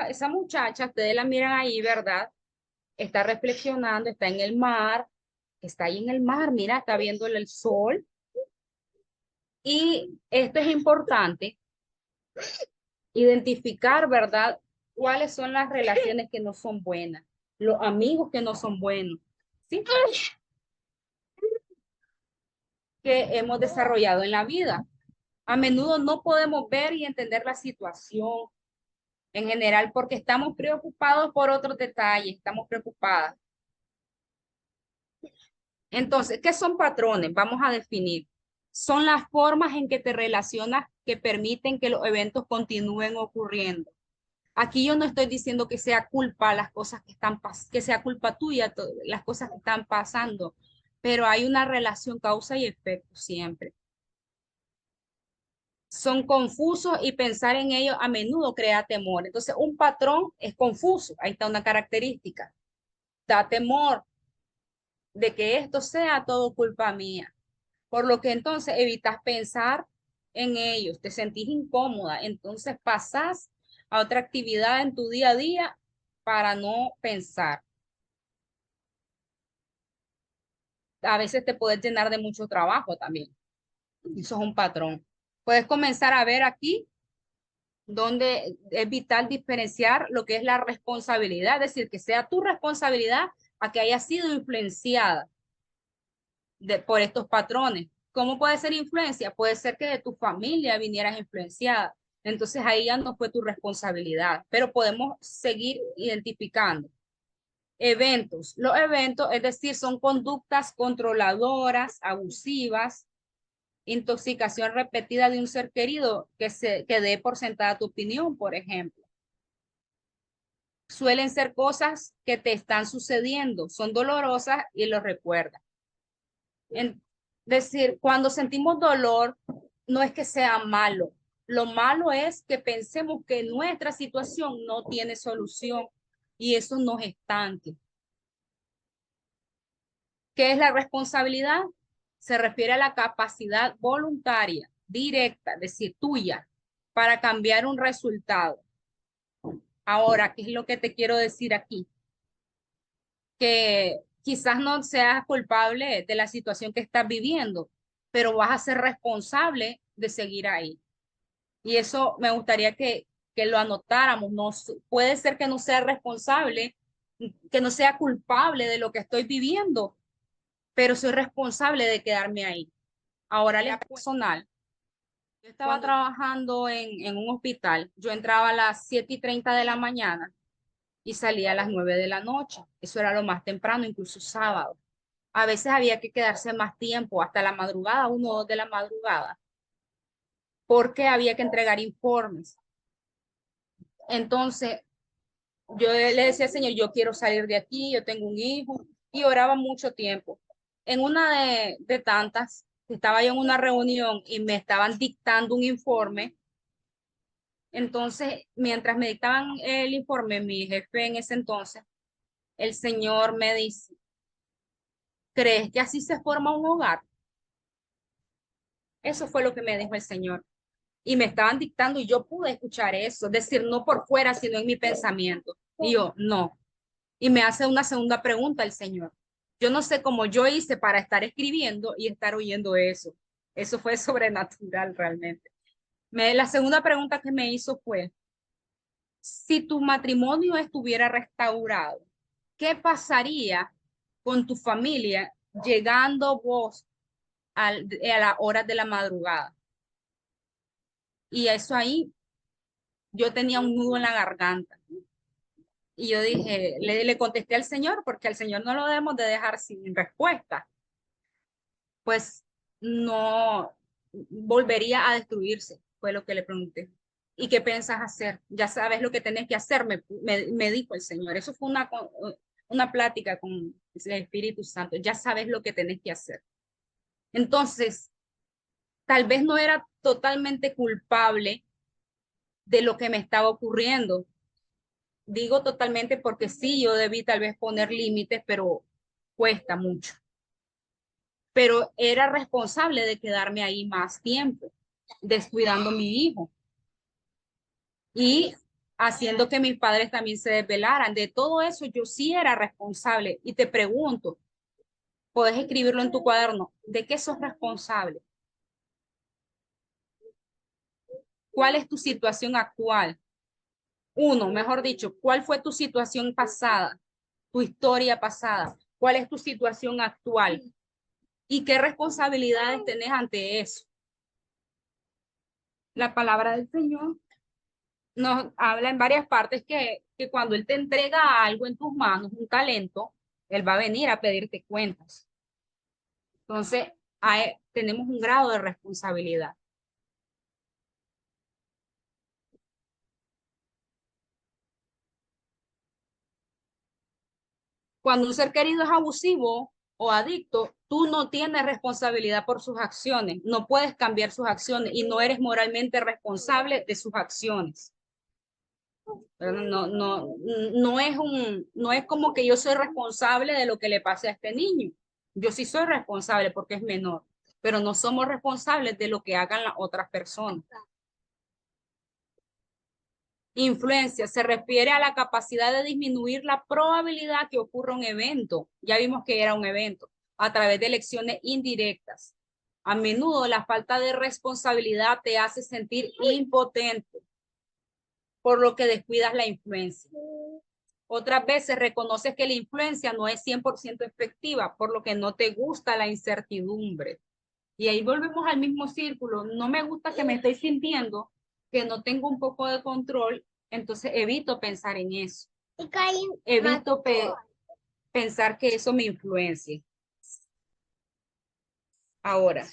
esa muchacha, ustedes la miran ahí, ¿verdad? Está reflexionando, está en el mar, está ahí en el mar, mira, está viendo el sol. Y esto es importante, identificar, ¿verdad? Cuáles son las relaciones que no son buenas, los amigos que no son buenos, ¿sí? Que hemos desarrollado en la vida. A menudo no podemos ver y entender la situación en general porque estamos preocupados por otros detalles, estamos preocupadas. Entonces, ¿qué son patrones? Vamos a definir. Son las formas en que te relacionas que permiten que los eventos continúen ocurriendo. Aquí yo no estoy diciendo que sea culpa las cosas que están que sea culpa tuya las cosas que están pasando, pero hay una relación causa y efecto siempre. Son confusos y pensar en ellos a menudo crea temor. Entonces, un patrón es confuso. Ahí está una característica. Da temor de que esto sea todo culpa mía. Por lo que entonces evitas pensar en ellos, te sentís incómoda, entonces pasás a otra actividad en tu día a día para no pensar. A veces te puedes llenar de mucho trabajo también. Eso es un patrón. Puedes comenzar a ver aquí donde es vital diferenciar lo que es la responsabilidad, es decir, que sea tu responsabilidad a que haya sido influenciada por estos patrones. ¿Cómo puede ser influencia? Puede ser que de tu familia vinieras influenciada. Entonces ahí ya no fue tu responsabilidad, pero podemos seguir identificando. Eventos. Los eventos, es decir, son conductas controladoras, abusivas, intoxicación repetida de un ser querido que dé por sentada tu opinión, por ejemplo. Suelen ser cosas que te están sucediendo, son dolorosas y lo recuerdas. Es decir, cuando sentimos dolor, no es que sea malo. Lo malo es que pensemos que nuestra situación no tiene solución y eso nos estanque. ¿Qué es la responsabilidad? Se refiere a la capacidad voluntaria, directa, es decir, tuya, para cambiar un resultado. Ahora, ¿qué es lo que te quiero decir aquí? Que quizás no seas culpable de la situación que estás viviendo, pero vas a ser responsable de seguir ahí. Y eso me gustaría que lo anotáramos. No, puede ser que no sea responsable, que no sea culpable de lo que estoy viviendo, pero soy responsable de quedarme ahí. Ahora, la personal. Yo estaba trabajando en un hospital. Yo entraba a las 7:30 de la mañana y salía a las 9 de la noche. Eso era lo más temprano, incluso sábado. A veces había que quedarse más tiempo, hasta la madrugada, 1 o 2 de la madrugada, porque había que entregar informes. Entonces, yo le decía al Señor, yo quiero salir de aquí, yo tengo un hijo, y oraba mucho tiempo. En una de tantas, estaba yo en una reunión y me estaban dictando un informe. Entonces, mientras me dictaban el informe, mi jefe en ese entonces, el Señor me dice, ¿crees que así se forma un hogar? Eso fue lo que me dijo el Señor. Y me estaban dictando y yo pude escuchar eso, es decir, no por fuera, sino en mi pensamiento. Y yo, no. Y me hace una segunda pregunta el Señor. Yo no sé cómo yo hice para estar escribiendo y estar oyendo eso. Eso fue sobrenatural realmente. La segunda pregunta que me hizo fue, si tu matrimonio estuviera restaurado, ¿qué pasaría con tu familia llegando vos a las horas de la madrugada? Y eso ahí, yo tenía un nudo en la garganta. Y yo dije, le contesté al Señor, porque al Señor no lo debemos de dejar sin respuesta. Pues no volvería a destruirse, fue lo que le pregunté. ¿Y qué piensas hacer? Ya sabes lo que tenés que hacer, me dijo el Señor. Eso fue una plática con el Espíritu Santo. Ya sabes lo que tenés que hacer. Entonces, tal vez no era totalmente culpable de lo que me estaba ocurriendo. Digo totalmente porque sí, yo debí tal vez poner límites, pero cuesta mucho. Pero era responsable de quedarme ahí más tiempo, descuidando a mi hijo. Y haciendo que mis padres también se desvelaran. De todo eso yo sí era responsable. Y te pregunto, puedes escribirlo en tu cuaderno, ¿de qué sos responsable? ¿Cuál es tu situación actual? Uno, mejor dicho, ¿cuál fue tu situación pasada? Tu historia pasada. ¿Cuál es tu situación actual? ¿Y qué responsabilidades tenés ante eso? La palabra del Señor nos habla en varias partes que cuando Él te entrega algo en tus manos, un talento, Él va a venir a pedirte cuentas. Entonces, tenemos un grado de responsabilidad. Cuando un ser querido es abusivo o adicto, tú no tienes responsabilidad por sus acciones, no puedes cambiar sus acciones y no eres moralmente responsable de sus acciones. Pero no es como que yo soy responsable de lo que le pase a este niño. Yo sí soy responsable porque es menor, pero no somos responsables de lo que hagan las otras personas. Influencia se refiere a la capacidad de disminuir la probabilidad que ocurra un evento. Ya vimos que era un evento a través de elecciones indirectas. A menudo la falta de responsabilidad te hace sentir impotente, por lo que descuidas la influencia. Otras veces reconoces que la influencia no es 100% efectiva, por lo que no te gusta la incertidumbre. Y ahí volvemos al mismo círculo. No me gusta que me estoy sintiendo que no tengo un poco de control, entonces evito pensar en eso. Evito pensar que eso me influencie. Ahora,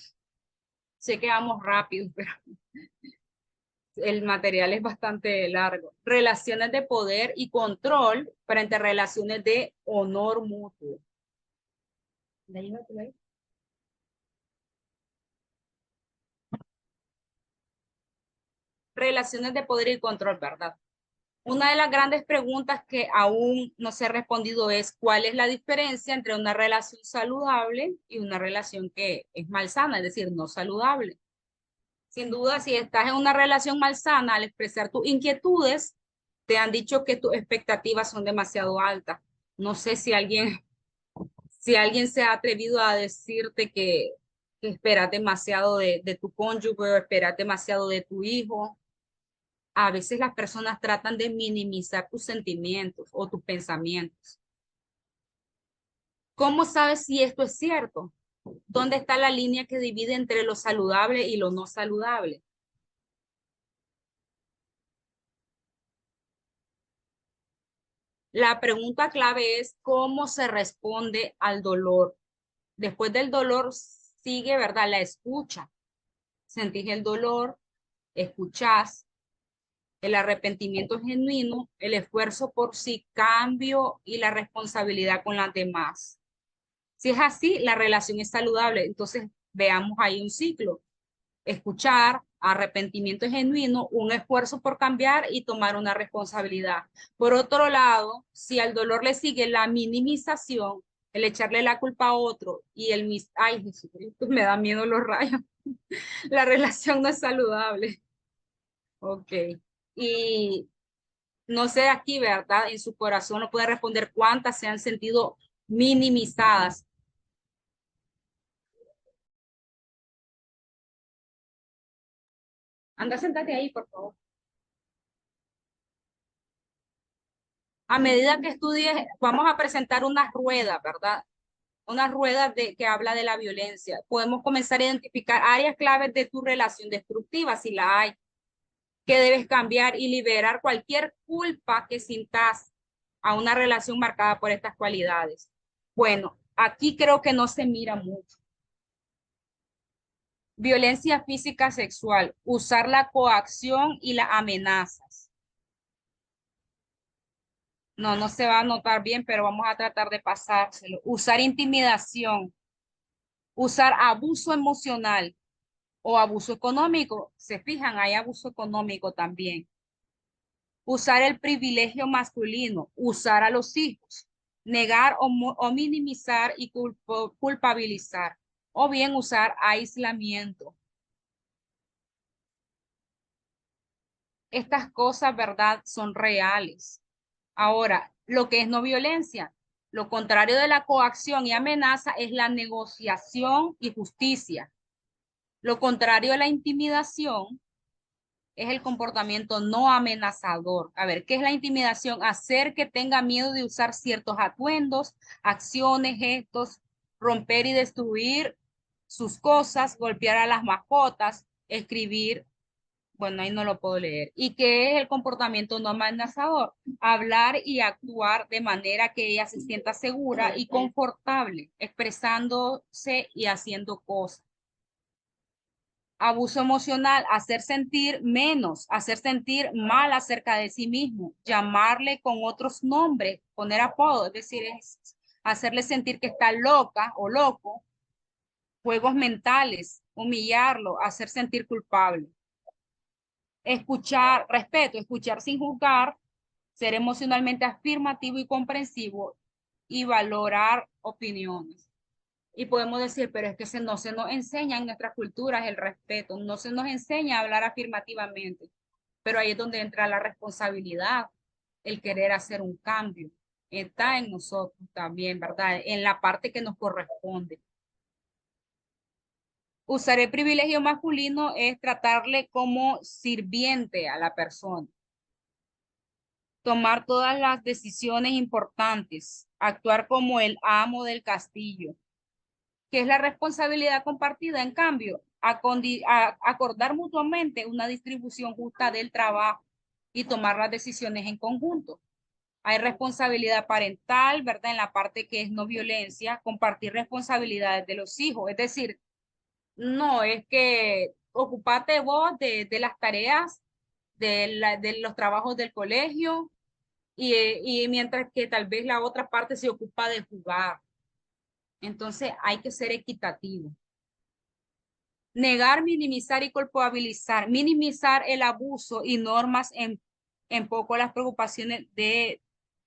sé que vamos rápido, pero el material es bastante largo. Relaciones de poder y control frente a relaciones de honor mutuo. ¿De ahí va tu ley? Relaciones de poder y control, ¿verdad? Una de las grandes preguntas que aún no se ha respondido es cuál es la diferencia entre una relación saludable y una relación que es malsana, es decir, no saludable. Sin duda, si estás en una relación malsana, al expresar tus inquietudes, te han dicho que tus expectativas son demasiado altas. No sé si alguien se ha atrevido a decirte que esperas demasiado de tu cónyuge o esperas demasiado de tu hijo. A veces las personas tratan de minimizar tus sentimientos o tus pensamientos. ¿Cómo sabes si esto es cierto? ¿Dónde está la línea que divide entre lo saludable y lo no saludable? La pregunta clave es cómo se responde al dolor. Después del dolor sigue, ¿verdad? La escucha. Sentís el dolor, escuchás, el arrepentimiento genuino, el esfuerzo por sí, cambio y la responsabilidad con las demás. Si es así, la relación es saludable. Entonces, veamos ahí un ciclo. Escuchar, arrepentimiento genuino, un esfuerzo por cambiar y tomar una responsabilidad. Por otro lado, si al dolor le sigue la minimización, el echarle la culpa a otro y ay, Jesucristo, me da miedo los rayos, la relación no es saludable. Ok. Y no sé aquí, ¿verdad? En su corazón no puede responder cuántas se han sentido minimizadas. Anda, sentate ahí, por favor. A medida que estudies, vamos a presentar una rueda, ¿verdad? Una rueda que habla de la violencia. Podemos comenzar a identificar áreas claves de tu relación destructiva, si la hay, que debes cambiar y liberar cualquier culpa que sintas a una relación marcada por estas cualidades. Bueno, aquí creo que no se mira mucho. Violencia física sexual, usar la coacción y las amenazas. No, no se va a notar bien, pero vamos a tratar de pasárselo. Usar intimidación, usar abuso emocional o abuso económico. Se fijan, hay abuso económico también. Usar el privilegio masculino, usar a los hijos, negar o minimizar y culpabilizar, o bien usar aislamiento. Estas cosas, ¿verdad? Son reales. Ahora, lo que es no violencia, lo contrario de la coacción y amenaza es la negociación y justicia. Lo contrario de la intimidación es el comportamiento no amenazador. A ver, ¿qué es la intimidación? Hacer que tenga miedo de usar ciertos atuendos, acciones, gestos, romper y destruir sus cosas, golpear a las mascotas, escribir. Bueno, ahí no lo puedo leer. ¿Y qué es el comportamiento no amenazador? Hablar y actuar de manera que ella se sienta segura y confortable, expresándose y haciendo cosas. Abuso emocional, hacer sentir menos, hacer sentir mal acerca de sí mismo, llamarle con otros nombres, poner apodo, es decir, es hacerle sentir que está loca o loco, juegos mentales, humillarlo, hacer sentir culpable. Escuchar, respeto, escuchar sin juzgar, ser emocionalmente afirmativo y comprensivo y valorar opiniones. Y podemos decir, pero es que no se nos enseña en nuestras culturas el respeto, no se nos enseña a hablar afirmativamente, pero ahí es donde entra la responsabilidad, el querer hacer un cambio. Está en nosotros también, ¿verdad? En la parte que nos corresponde. Usar el privilegio masculino es tratarle como sirviente a la persona, tomar todas las decisiones importantes, actuar como el amo del castillo, que es la responsabilidad compartida, en cambio, acordar mutuamente una distribución justa del trabajo y tomar las decisiones en conjunto. Hay responsabilidad parental, ¿verdad? En la parte que es no violencia, compartir responsabilidades de los hijos. Es decir, no es que ocupate vos de las tareas, de los trabajos del colegio, y mientras que tal vez la otra parte se ocupa de jugar. Entonces hay que ser equitativo. Negar, minimizar y culpabilizar, minimizar el abuso y normas en poco las preocupaciones se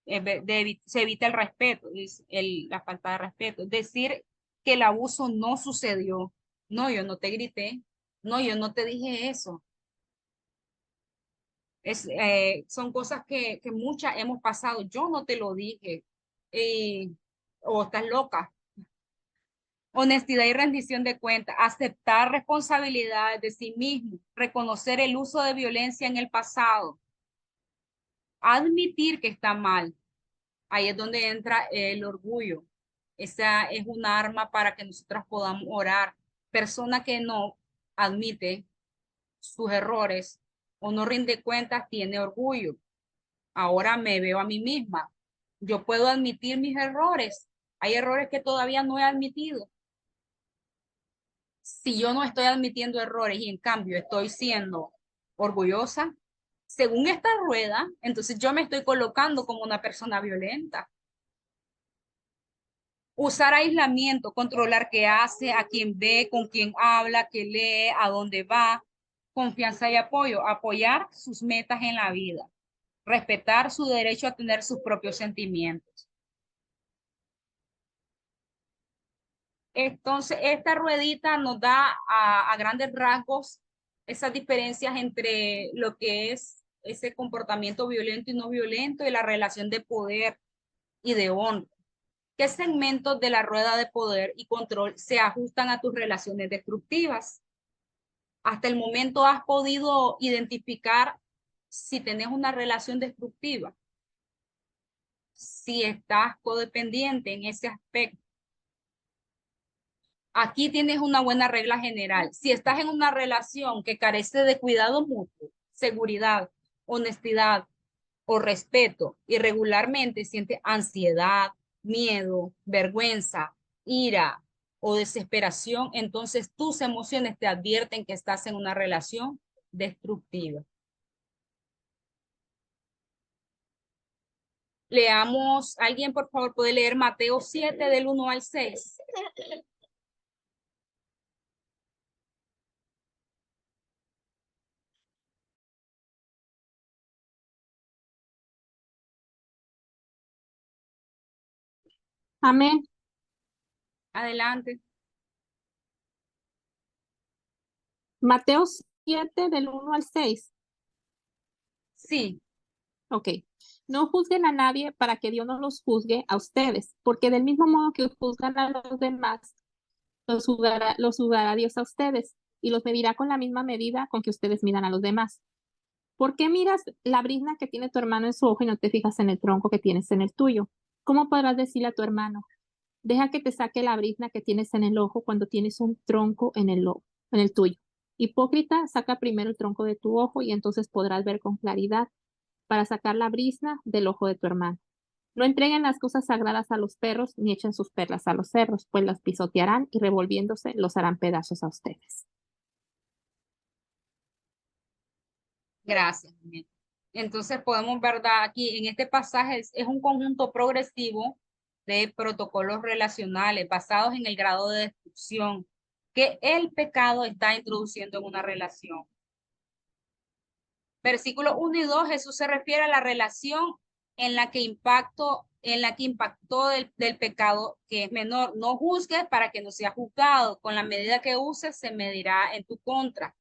evita el respeto, la falta de respeto. Decir que el abuso no sucedió. No, yo no te grité. No, yo no te dije eso. Son cosas que muchas hemos pasado. Yo no te lo dije. O estás loca. Honestidad y rendición de cuentas, aceptar responsabilidades de sí mismo, reconocer el uso de violencia en el pasado, admitir que está mal. Ahí es donde entra el orgullo. Esa es un arma para que nosotras podamos orar. Persona que no admite sus errores o no rinde cuentas tiene orgullo. Ahora me veo a mí misma. Yo puedo admitir mis errores. Hay errores que todavía no he admitido. Si yo no estoy admitiendo errores y en cambio estoy siendo orgullosa, según esta rueda, entonces yo me estoy colocando como una persona violenta. Usar aislamiento, controlar qué hace, a quién ve, con quién habla, qué lee, a dónde va. Confianza y apoyo, apoyar sus metas en la vida, respetar su derecho a tener sus propios sentimientos. Entonces, esta ruedita nos da a grandes rasgos esas diferencias entre lo que es ese comportamiento violento y no violento y la relación de poder y de honra. ¿Qué segmentos de la rueda de poder y control se ajustan a tus relaciones destructivas? Hasta el momento has podido identificar si tenés una relación destructiva, si estás codependiente en ese aspecto. Aquí tienes una buena regla general. Si estás en una relación que carece de cuidado mutuo, seguridad, honestidad o respeto y regularmente sientes ansiedad, miedo, vergüenza, ira o desesperación, entonces tus emociones te advierten que estás en una relación destructiva. Leamos, alguien por favor puede leer Mateo 7 del 1 al 6. Amén. Adelante. Mateo 7 del 1 al 6. Sí, Ok. No juzguen a nadie para que Dios no los juzgue a ustedes, porque del mismo modo que juzgan a los demás, los juzgará Dios a ustedes y los medirá con la misma medida con que ustedes midan a los demás. ¿Por qué miras la brizna que tiene tu hermano en su ojo y no te fijas en el tronco que tienes en el tuyo? ¿Cómo podrás decirle a tu hermano, deja que te saque la brizna que tienes en el ojo cuando tienes un tronco en el tuyo? Hipócrita, saca primero el tronco de tu ojo y entonces podrás ver con claridad para sacar la brizna del ojo de tu hermano. No entreguen las cosas sagradas a los perros ni echen sus perlas a los cerdos, pues las pisotearán y revolviéndose los harán pedazos a ustedes. gracias. Bien. Entonces podemos ver aquí en este pasaje es un conjunto progresivo de protocolos relacionales basados en el grado de destrucción que el pecado está introduciendo en una relación. Versículos 1 y 2, Jesús se refiere a la relación en la que impactó del pecado que es menor. No juzgues para que no sea juzgado. Con la medida que uses se medirá en tu contra.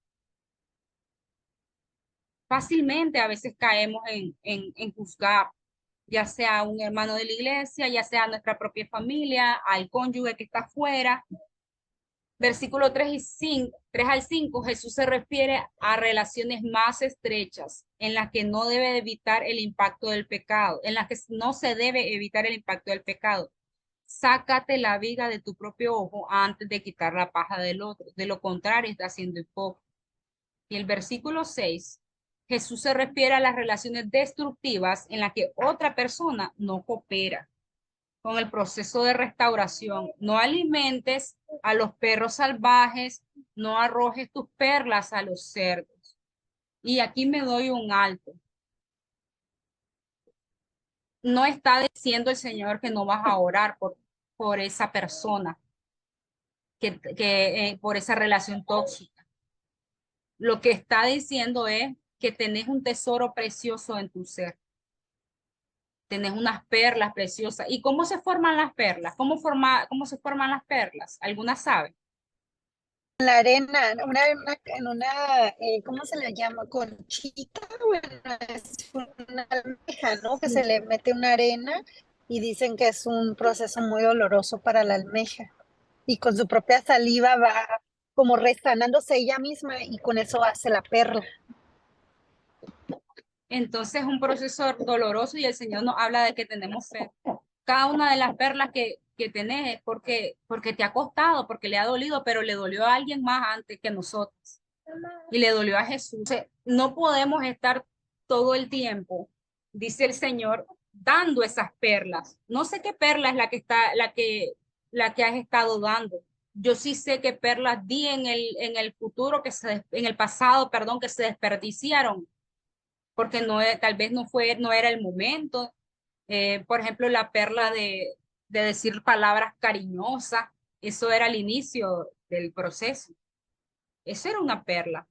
Fácilmente a veces caemos en juzgar, ya sea un hermano de la iglesia, ya sea nuestra propia familia, al cónyuge que está afuera. Versículo 3 al 5, Jesús se refiere a relaciones más estrechas en las que no debe evitar el impacto del pecado, en las que no se debe evitar el impacto del pecado. Sácate la viga de tu propio ojo antes de quitar la paja del otro. De lo contrario, está haciendo hipócrita. Y el versículo 6, Jesús se refiere a las relaciones destructivas en las que otra persona no coopera con el proceso de restauración. No alimentes a los perros salvajes, no arrojes tus perlas a los cerdos. Y aquí me doy un alto. No está diciendo el Señor que no vas a orar por esa persona, por esa relación tóxica. Lo que está diciendo es que tenés un tesoro precioso en tu ser. Tenés unas perlas preciosas. ¿Y cómo se forman las perlas? ¿Cómo se forman las perlas? ¿Alguna sabe? La arena, en una ¿cómo se le llama? Conchita, bueno, es una almeja, ¿no? Que se le mete una arena y dicen que es un proceso muy doloroso para la almeja. Y con su propia saliva va como restanándose ella misma y con eso hace la perla. Entonces es un proceso doloroso y el Señor nos habla de que tenemos fe. Cada una de las perlas que tenés es porque te ha costado, porque le ha dolido, pero le dolió a alguien más antes que nosotros. Y le dolió a Jesús. Entonces, no podemos estar todo el tiempo, dice el Señor, dando esas perlas. No sé qué perla es la que has estado dando. Yo sí sé que perlas di en el futuro, en el pasado, perdón, que se desperdiciaron porque no, tal vez no era el momento. Por ejemplo, la perla de decir palabras cariñosas, eso era el inicio del proceso. Eso era una perla,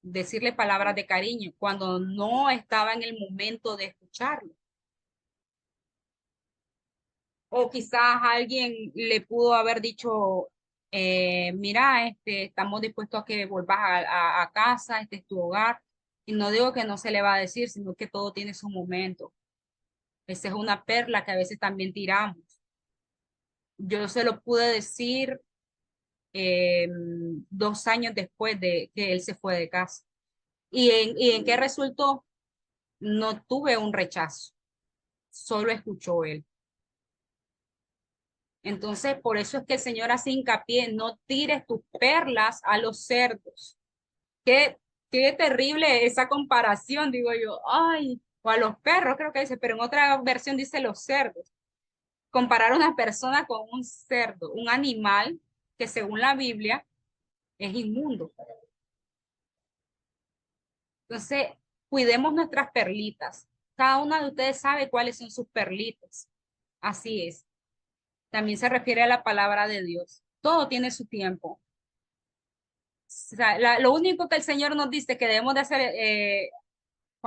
decirle palabras de cariño cuando no estaba en el momento de escucharlo. O quizás alguien le pudo haber dicho, mira, estamos dispuestos a que vuelvas a casa, este es tu hogar. Y no digo que no se le va a decir, sino que todo tiene su momento. Esa es una perla que a veces también tiramos. Yo se lo pude decir 2 años después de que él se fue de casa. Y en qué resultó? No tuve un rechazo, solo escuchó él. Entonces, por eso es que el Señor hace hincapié, no tires tus perlas a los cerdos. Qué, qué terrible esa comparación, digo yo. Ay, o a los perros, creo que dice, pero en otra versión dice los cerdos. Comparar a una persona con un cerdo, un animal que según la Biblia es inmundo. Entonces, cuidemos nuestras perlitas. Cada una de ustedes sabe cuáles son sus perlitas. Así es. También se refiere a la palabra de Dios. Todo tiene su tiempo. O sea, lo único que el Señor nos dice que debemos de hacer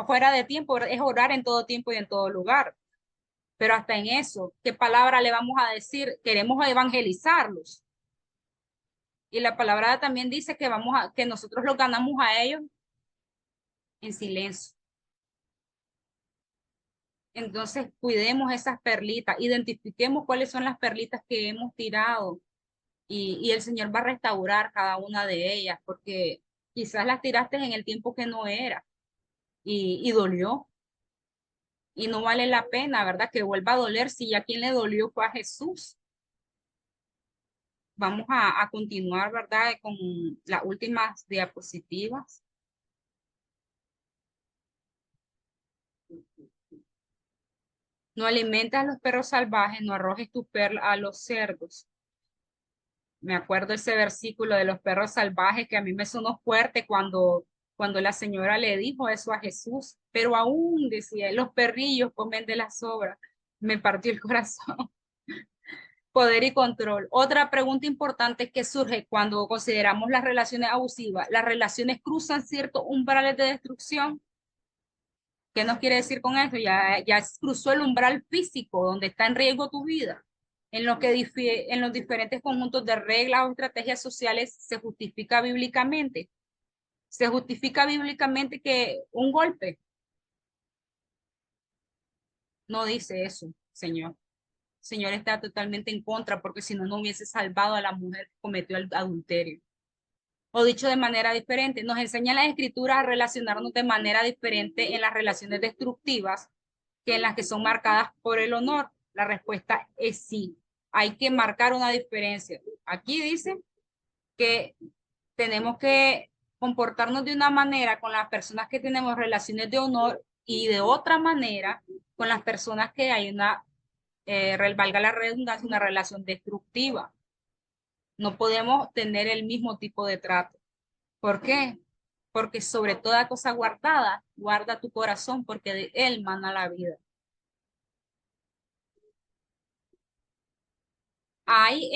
fuera de tiempo es orar en todo tiempo y en todo lugar. Pero hasta en eso, ¿qué palabra le vamos a decir? Queremos evangelizarlos. Y la palabra también dice que que nosotros los ganamos a ellos en silencio. Entonces, cuidemos esas perlitas, identifiquemos cuáles son las perlitas que hemos tirado y el Señor va a restaurar cada una de ellas, porque quizás las tiraste en el tiempo que no era y dolió y no vale la pena, ¿verdad? Que vuelva a doler si ya quien le dolió fue a Jesús. Vamos a continuar, ¿verdad? Con las últimas diapositivas. No alimentes a los perros salvajes, no arrojes tu perla a los cerdos. Me acuerdo ese versículo de los perros salvajes que a mí me sonó fuerte cuando la señora le dijo eso a Jesús, pero aún decía, los perrillos comen de las sobras. Me partió el corazón. Poder y control. Otra pregunta importante que surge cuando consideramos las relaciones abusivas. ¿Las relaciones cruzan ciertos umbrales de destrucción? ¿Qué nos quiere decir con eso? Ya cruzó el umbral físico donde está en riesgo tu vida. En lo que en los diferentes conjuntos de reglas o estrategias sociales se justifica bíblicamente. Se justifica bíblicamente que un golpe no dice eso, Señor. El Señor está totalmente en contra porque si no, no hubiese salvado a la mujer que cometió el adulterio. O dicho de manera diferente, nos enseña la Escritura a relacionarnos de manera diferente en las relaciones destructivas que en las que son marcadas por el honor. La respuesta es sí. Hay que marcar una diferencia. Aquí dice que tenemos que comportarnos de una manera con las personas que tenemos relaciones de honor y de otra manera con las personas que hay valga la redundancia, una relación destructiva. No podemos tener el mismo tipo de trato. ¿Por qué? Porque sobre toda cosa guardada, guarda tu corazón, porque de él mana la vida. Hay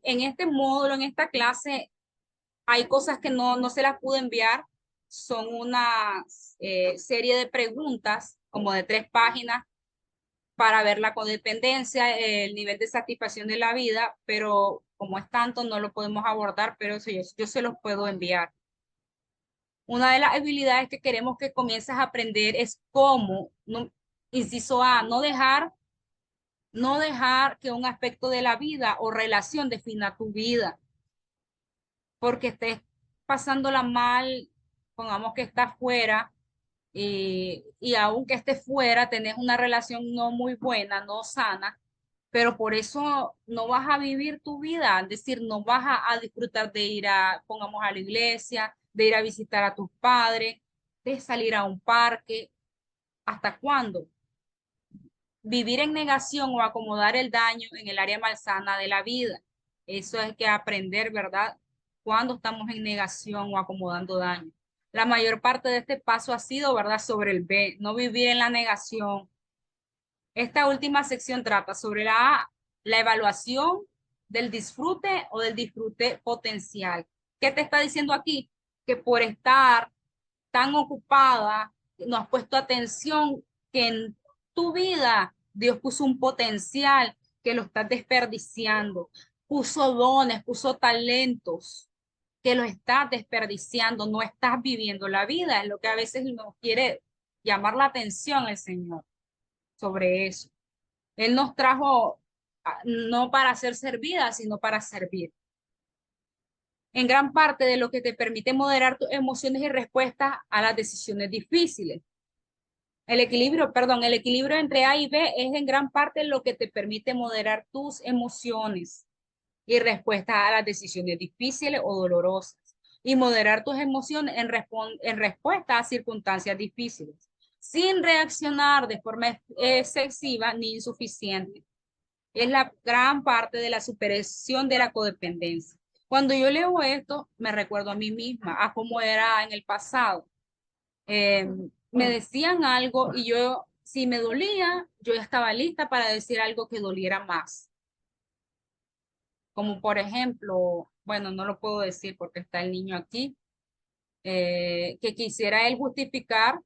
en este módulo, en esta clase, hay cosas que no se las pude enviar. Son una serie de preguntas, como de 3 páginas, para ver la codependencia, el nivel de satisfacción de la vida, pero como es tanto, no lo podemos abordar, pero eso yo se los puedo enviar. Una de las habilidades que queremos que comiences a aprender es cómo, inciso A, no dejar que un aspecto de la vida o relación defina tu vida, porque estés pasándola mal, pongamos que estás fuera, y aunque estés fuera, tenés una relación no muy buena, no sana, pero por eso no vas a vivir tu vida, es decir, no vas a disfrutar de ir pongamos, a la iglesia, de ir a visitar a tus padres, de salir a un parque. ¿Hasta cuándo? Vivir en negación o acomodar el daño en el área malsana de la vida. Eso hay que aprender, ¿verdad? Cuando estamos en negación o acomodando daño. La mayor parte de este paso ha sido, ¿verdad? Sobre el B, no vivir en la negación. Esta última sección trata sobre la evaluación del disfrute o del disfrute potencial. ¿Qué te está diciendo aquí? Que por estar tan ocupada, no has puesto atención que en tu vida Dios puso un potencial que lo estás desperdiciando, puso dones, puso talentos que lo estás desperdiciando, no estás viviendo la vida, es lo que a veces nos quiere llamar la atención el Señor sobre eso. Él nos trajo no para ser servidas, sino para servir. En gran parte de lo que te permite moderar tus emociones y respuestas a las decisiones difíciles. El equilibrio entre A y B es en gran parte lo que te permite moderar tus emociones y respuestas a las decisiones difíciles o dolorosas, y moderar tus emociones en respuesta a circunstancias difíciles, sin reaccionar de forma excesiva ni insuficiente. Es la gran parte de la superación de la codependencia. Cuando yo leo esto, me recuerdo a mí misma, a cómo era en el pasado. Me decían algo y yo, si me dolía, yo ya estaba lista para decir algo que doliera más. Como por ejemplo, bueno, no lo puedo decir porque está el niño aquí, que quisiera él justificar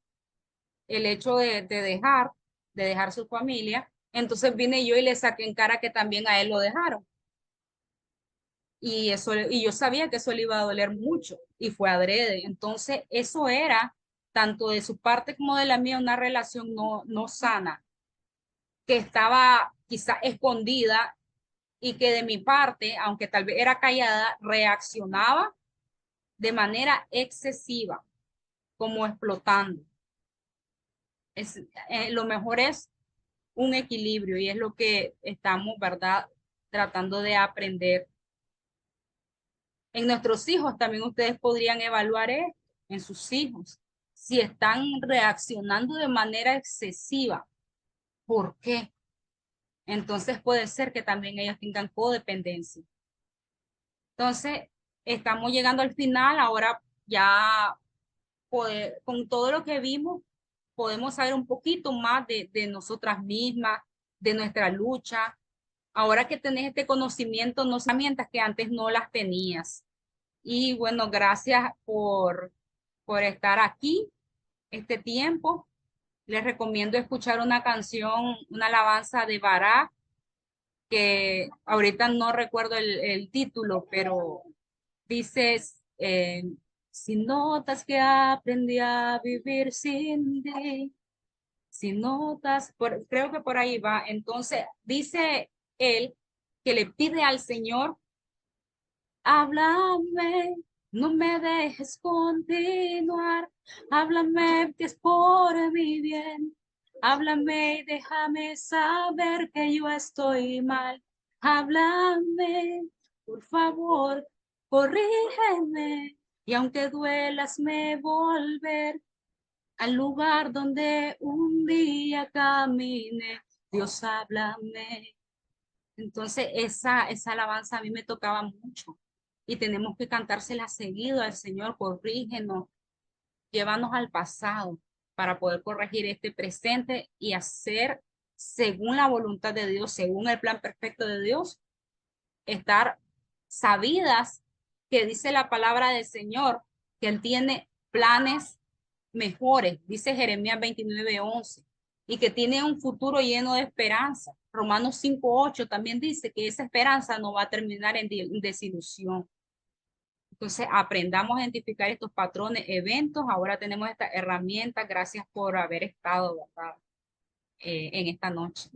el hecho de dejar su familia. Entonces vine yo y le saqué en cara que también a él lo dejaron. Y yo sabía que eso le iba a doler mucho y fue adrede. Entonces, eso era tanto de su parte como de la mía una relación no sana. que estaba quizá escondida y que de mi parte, aunque tal vez era callada, reaccionaba de manera excesiva, como explotando. Lo mejor es un equilibrio y es lo que estamos, ¿verdad? Tratando de aprender. En nuestros hijos también ustedes podrían evaluar esto, en sus hijos, si están reaccionando de manera excesiva. ¿Por qué? Entonces puede ser que también ellos tengan codependencia. Entonces, estamos llegando al final, ahora ya con todo lo que vimos, podemos saber un poquito más de nosotras mismas, de nuestra lucha. Ahora que tenés este conocimiento, no herramientas que antes no las tenías. Y bueno, gracias por estar aquí este tiempo. Les recomiendo escuchar una canción, una alabanza de Bará, que ahorita no recuerdo el título, pero dice, si notas que aprendí a vivir sin ti, si notas, creo que por ahí va. Entonces, dice él que le pide al Señor, háblame, no me dejes continuar, háblame que es por mi bien, háblame y déjame saber que yo estoy mal, háblame, por favor, corrígeme, y aunque duelas me volver al lugar donde un día camine, Dios háblame. Entonces, esa alabanza a mí me tocaba mucho y tenemos que cantársela seguido al Señor, corrígenos, llévanos al pasado para poder corregir este presente y hacer según la voluntad de Dios, según el plan perfecto de Dios, estar sabidas que dice la palabra del Señor, que Él tiene planes mejores, dice Jeremías 29:11, y que tiene un futuro lleno de esperanza. Romanos 5:8 también dice que esa esperanza no va a terminar en desilusión. Entonces, aprendamos a identificar estos patrones, eventos. Ahora tenemos esta herramienta. Gracias por haber estado, ¿verdad? En esta noche.